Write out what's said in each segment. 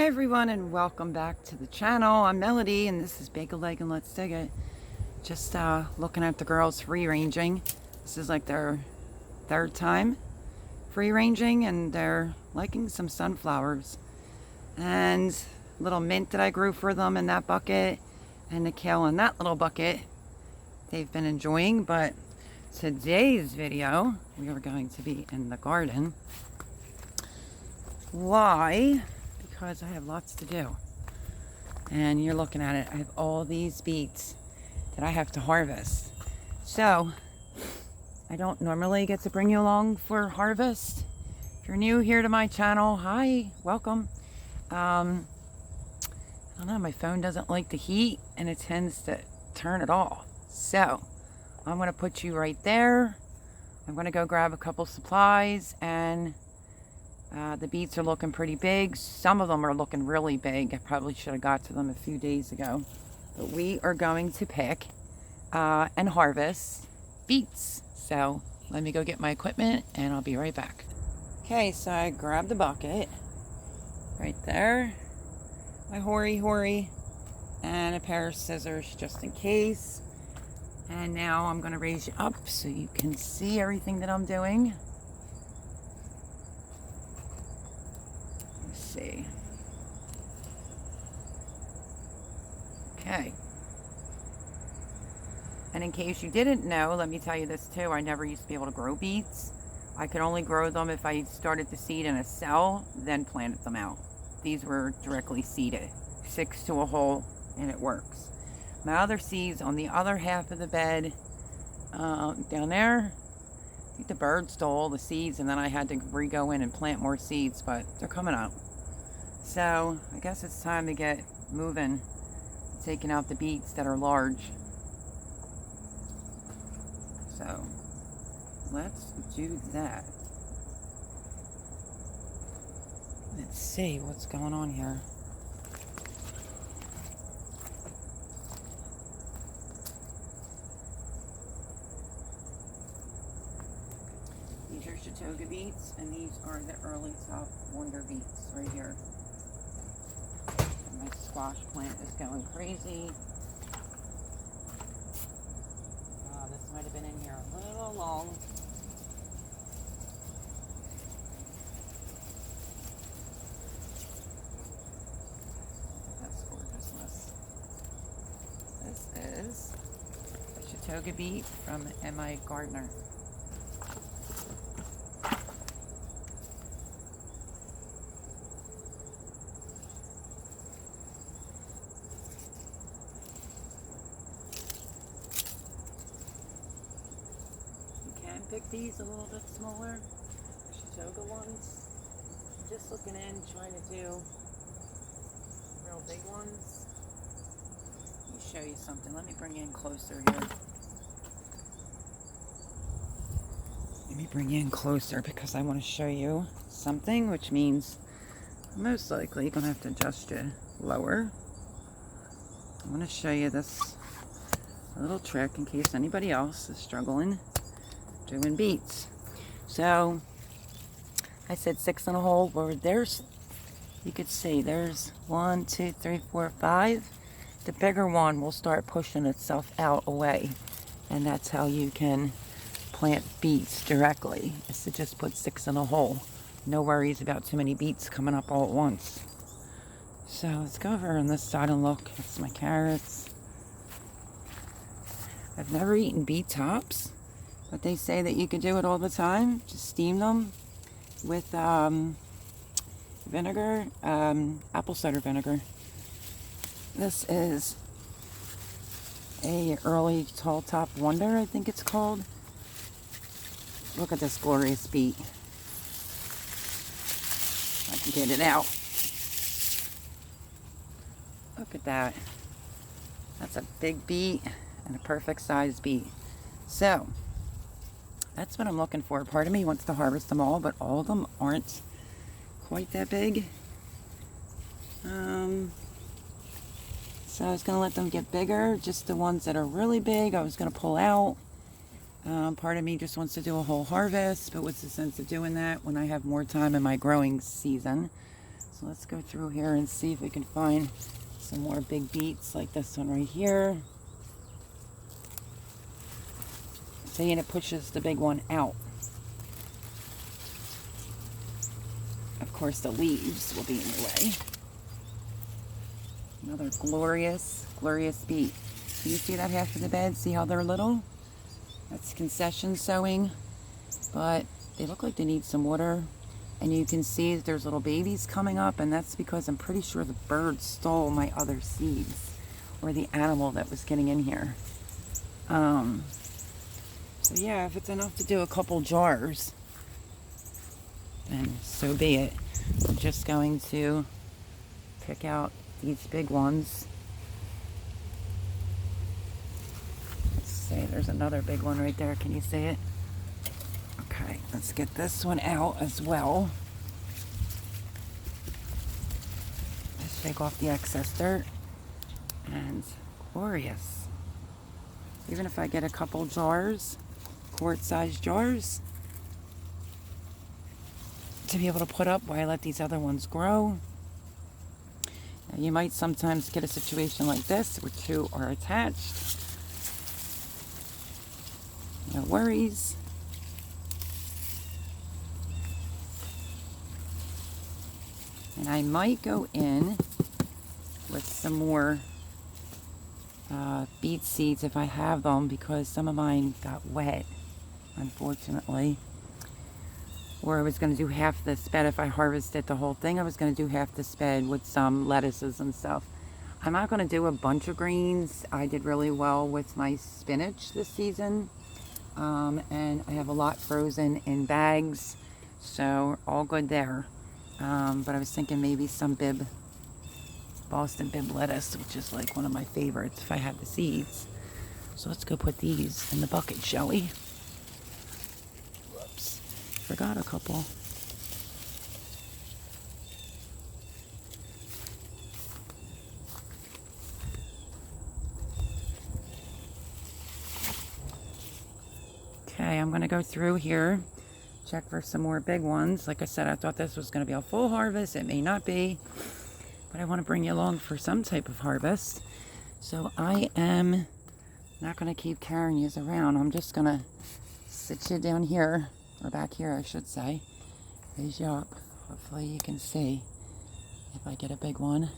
Hi everyone, and welcome back to the channel. I'm Melody and this is Bake a Leg and Let's Dig It. Just looking at the girls free ranging. This is like their third time free ranging and they're liking some sunflowers. And little mint that I grew for them in that bucket and the kale in that little bucket they've been enjoying. But today's video we are going to be in the garden. Why? Because I have lots to do. And you're looking at it, I have all these beets that I have to harvest. So I don't normally get to bring you along for harvest. If you're new here to my channel, hi, welcome. I don't know, my phone doesn't like the heat and it tends to turn it off. So I'm gonna put you right there. I'm gonna go grab a couple supplies, and the beets are looking pretty big. Some of them are looking really big. I probably should have got to them a few days ago. But we are going to pick and harvest beets. So let me go get my equipment and I'll be right back. Okay, so I grabbed the bucket right there. My hoary and a pair of scissors just in case. And now I'm going to raise you up so you can see everything that I'm doing. See. Okay. And in case you didn't know, let me tell you this too. I never used to be able to grow beets. I could only grow them if I started the seed in a cell, then planted them out. These were directly seeded, 6 to a hole, and it works. My other seeds on the other half of the bed, down there, I think the bird stole all the seeds, and then I had to re-go in and plant more seeds, but they're coming up. So I guess it's time to get moving, taking out the beets that are large. So let's do that. Let's see what's going on here. These are Chautauqua beets, and these are the early top wonder beets right here. My squash plant is going crazy. This might have been in here a little long. That's gorgeousness. This is a Chautauqua beet from M.I. Gardner. Pick these a little bit smaller, Chautauqua ones. Just looking in, trying to do real big ones. Let me show you something. Let me bring you in closer here. Let me bring you in closer because I want to show you something, which means I'm most likely going to have to adjust you lower. I want to show you this little trick in case anybody else is struggling doing beets. So I said 6 in a hole. Where there's, you could see there's 1, 2, 3, 4, 5. The bigger one will start pushing itself out away, and that's how you can plant beets directly, is to just put 6 in a hole. No worries about too many beets coming up all at once. So let's go over on this side and look. That's my carrots. I've never eaten beet tops, but they say that you can do it all the time. Just steam them with vinegar, apple cider vinegar. This is a early tall top wonder, I think it's called. Look at this glorious beet. I can get it out. Look at that. That's a big beet and a perfect size beet. So that's what I'm looking for. Part of me wants to harvest them all, but all of them aren't quite that big. So I was going to let them get bigger. Just the ones that are really big, I was going to pull out. Part of me just wants to do a whole harvest, but what's the sense of doing that when I have more time in my growing season? So So let's go through here and see if we can find some more big beets like this one right here. See, and it pushes the big one out. Of course, the leaves will be in the way. Another glorious beet. Do you see that half of the bed? See how they're little? That's concession sowing, but they look like they need some water. And you can see that there's little babies coming up, and that's because I'm pretty sure the bird stole my other seeds, or the animal that was getting in here. So yeah, if it's enough to do a couple jars, then so be it. I'm just going to pick out these big ones. Let's see, there's another big one right there. Can you see it? Okay, let's get this one out as well. Just shake off the excess dirt. And glorious. Even if I get a couple jars, quart-sized jars, to be able to put up while I let these other ones grow. Now, you might sometimes get a situation like this where two are attached. No worries. And I might go in with some more beet seeds if I have them, because some of mine got wet, unfortunately. Or I was going to do half this bed. If I harvested the whole thing, I was going to do half this bed with some lettuces and stuff. I'm not going to do a bunch of greens. I did really well with my spinach this season. And I have a lot frozen in bags, so all good there. But I was thinking maybe some Boston bib lettuce, which is like one of my favorites if I had the seeds. So let's go put these in the bucket, shall we? Whoops, forgot a couple. Okay, I'm going to go through here, check for some more big ones. Like I said, I thought this was going to be a full harvest. It may not be, but I want to bring you along for some type of harvest. So I am not going to keep carrying you around. I'm just going to sit you down here, or back here I should say, raise you up. Hopefully you can see. If I get a big one,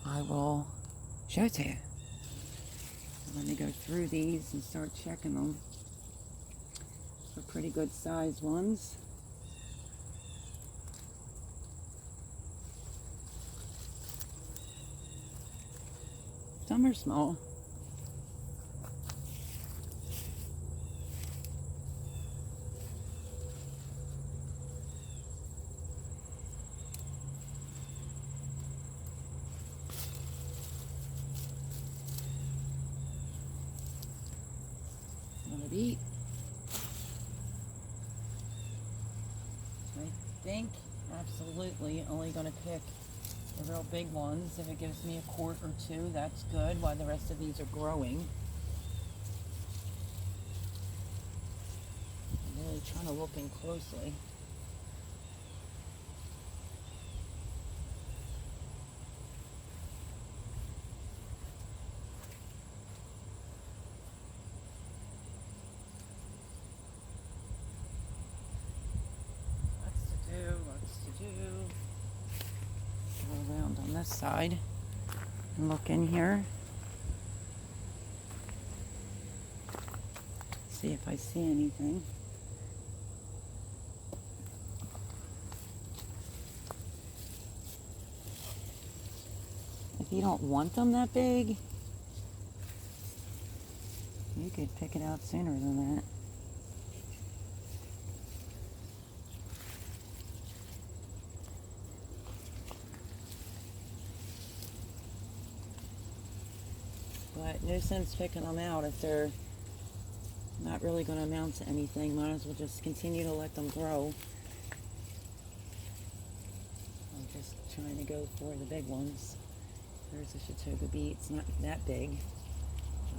I will show it to you. Let me go through these and start checking them. For pretty good sized ones. Some are small. Another beet. I think absolutely only going to pick the real big ones. If it gives me a quart or two, that's good, while the rest of these are growing. I'm really trying to look in closely. Go around on this side and look in here. See if I see anything. If you don't want them that big, you could pick it out sooner than that. But no sense picking them out if they're not really going to amount to anything. Might as well just continue to let them grow. I'm just trying to go for the big ones. There's a Chautauqua beet. It's not that big.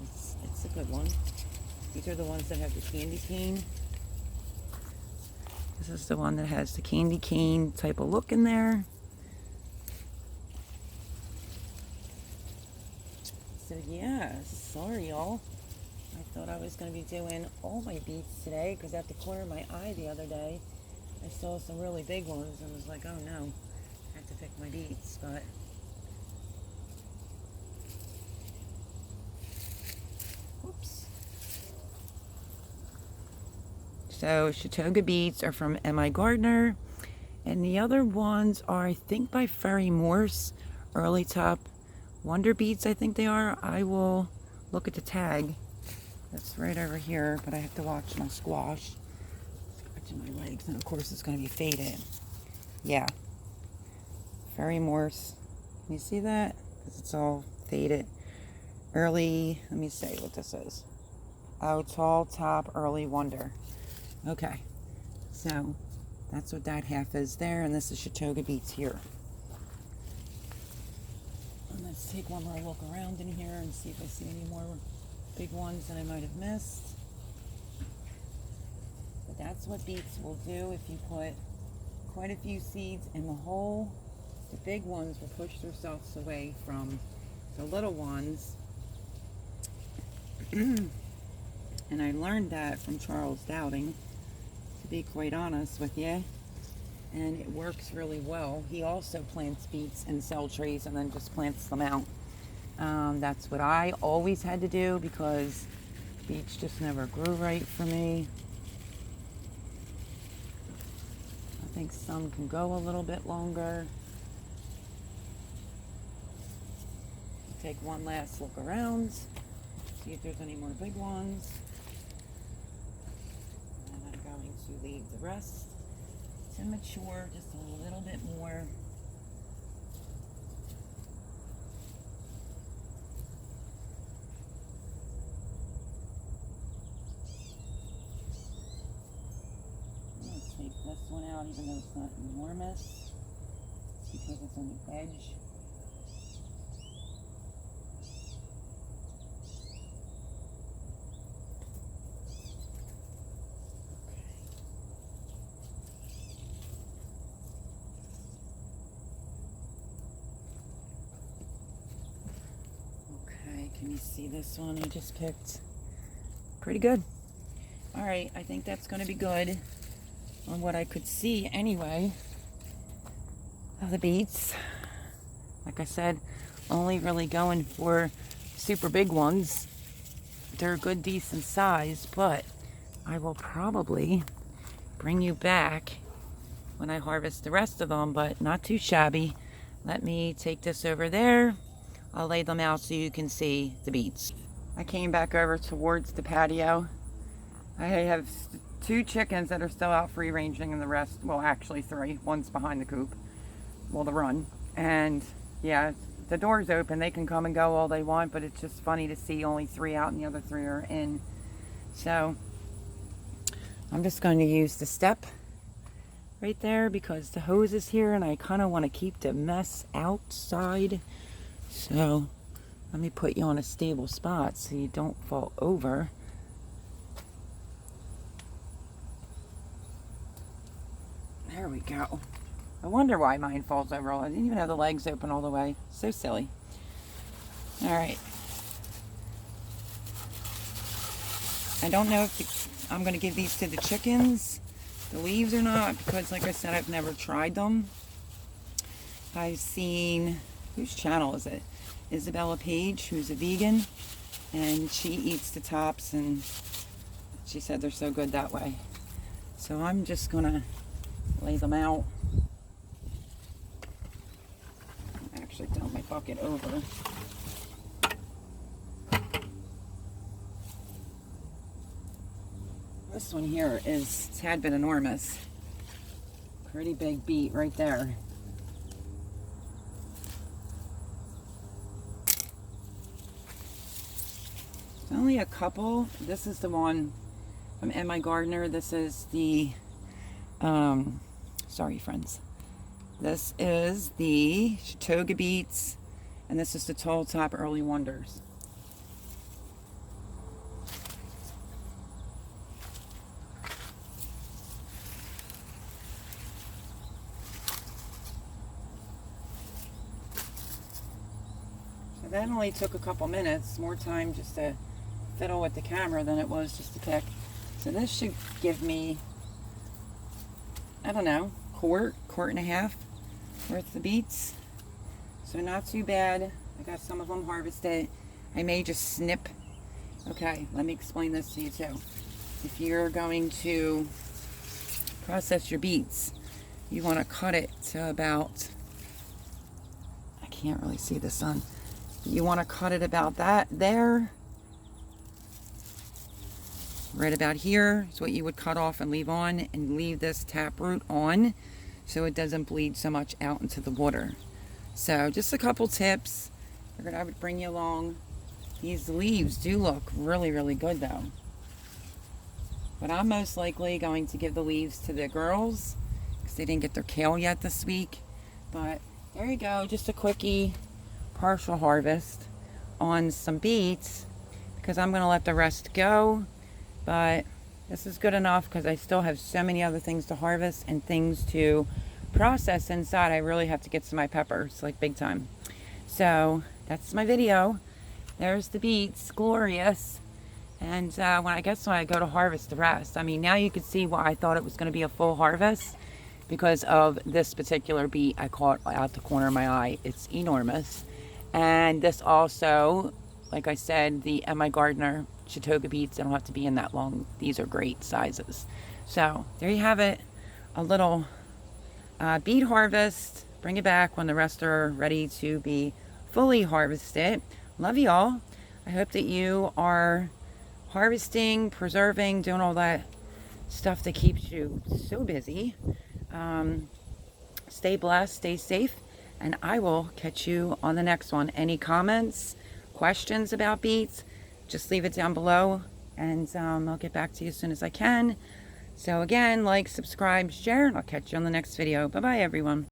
It's a good one. These are the ones that have the candy cane. This is the one that has the candy cane type of look in there. So yeah, sorry y'all. I thought I was going to be doing all my beets today because at the corner of my eye the other day, I saw some really big ones and was like, oh no, I have to pick my beets, but oops. So Chautauqua beets are from M.I. Gardner, and the other ones are, I think, by Ferry Morse, Early Top Wonder Beets, I think they are. I will look at the tag. That's right over here, but I have to watch my squash. Scratching my legs, and of course it's going to be faded. Yeah. Ferry Morse. Can you see that? Because it's all faded. Early, let me say what this is. Oh, Tall Top Early Wonder. Okay. So, that's what that half is there, and this is Chautauqua Beets here. And let's take one more look around in here and see if I see any more big ones that I might have missed. But that's what beets will do if you put quite a few seeds in the hole. The big ones will push themselves away from the little ones. And I learned that from Charles Dowding, to be quite honest with you. And it works really well. He also plants beets in cell trays and then just plants them out. That's what I always had to do because beets just never grew right for me. I think some can go a little bit longer. Take one last look around, see if there's any more big ones. And I'm going to leave the rest to mature just a little bit more. I'm going to take this one out even though it's not enormous. It's because it's on the edge. Can you see this one I just picked? Pretty good. All right, I think that's going to be good on what I could see anyway of the beets. Like I said, only really going for super big ones. They're a good, decent size, but I will probably bring you back when I harvest the rest of them, but not too shabby. Let me take this over there. I'll lay them out so you can see the beets. I came back over towards the patio. I have 2 chickens that are still out free ranging and the rest, well actually 3. One's behind the coop, well the run. And yeah, the door's open. They can come and go all they want, but it's just funny to see only 3 out and the other 3 are in. So I'm just going to use the step right there because the hose is here and I kind of want to keep the mess outside. So let me put you on a stable spot so you don't fall over. There we go. I wonder why mine falls over. I didn't even have the legs open all the way. So silly. All right. I don't know if I'm going to give these to the chickens, the leaves or not, because like I said, I've never tried them. I've seen, whose channel is it? Isabella Page, who's a vegan, and she eats the tops and she said they're so good that way. So I'm just gonna lay them out. Actually dump my bucket over. This one here is a tad bit enormous. Pretty big beet right there. Only a couple. This is the one from M.I. Gardner. This is the, sorry friends. This is the Chautauqua Beets, and this is the Tall Top Early Wonders. So that only took a couple minutes, more time just to fiddle with the camera than it was just to pick. So this should give me, I don't know, quart and a half worth of beets. So not too bad. I got some of them harvested. I may just snip. Okay, let me explain this to you too. If you're going to process your beets, you want to cut it to about, I can't really see the sun. You want to cut it about that there. Right about here is what you would cut off and leave on, and leave this taproot on so it doesn't bleed so much out into the water. So just a couple tips figured I would bring you along. These leaves do look really, really good though. But I'm most likely going to give the leaves to the girls because they didn't get their kale yet this week. But there you go, just a quickie partial harvest on some beets because I'm going to let the rest go. But this is good enough because I still have so many other things to harvest and things to process inside. I really have to get to my peppers, like big time. So that's my video. There's the beets, glorious. And when I go to harvest the rest, I mean, now you can see why I thought it was going to be a full harvest because of this particular beet I caught out the corner of my eye. It's enormous. And this also, like I said, the M.I. Gardner Chautauqua beets, they don't have to be in that long. These are great sizes. So there you have it, a little beet harvest. Bring it back when the rest are ready to be fully harvested. Love you all. I hope that you are harvesting, preserving, doing all that stuff that keeps you so busy. Stay blessed, stay safe, and I will catch you on the next one. Any comments, questions about beets, just leave it down below, and I'll get back to you as soon as I can. So again, like, subscribe, share, and I'll catch you on the next video. Bye-bye, everyone.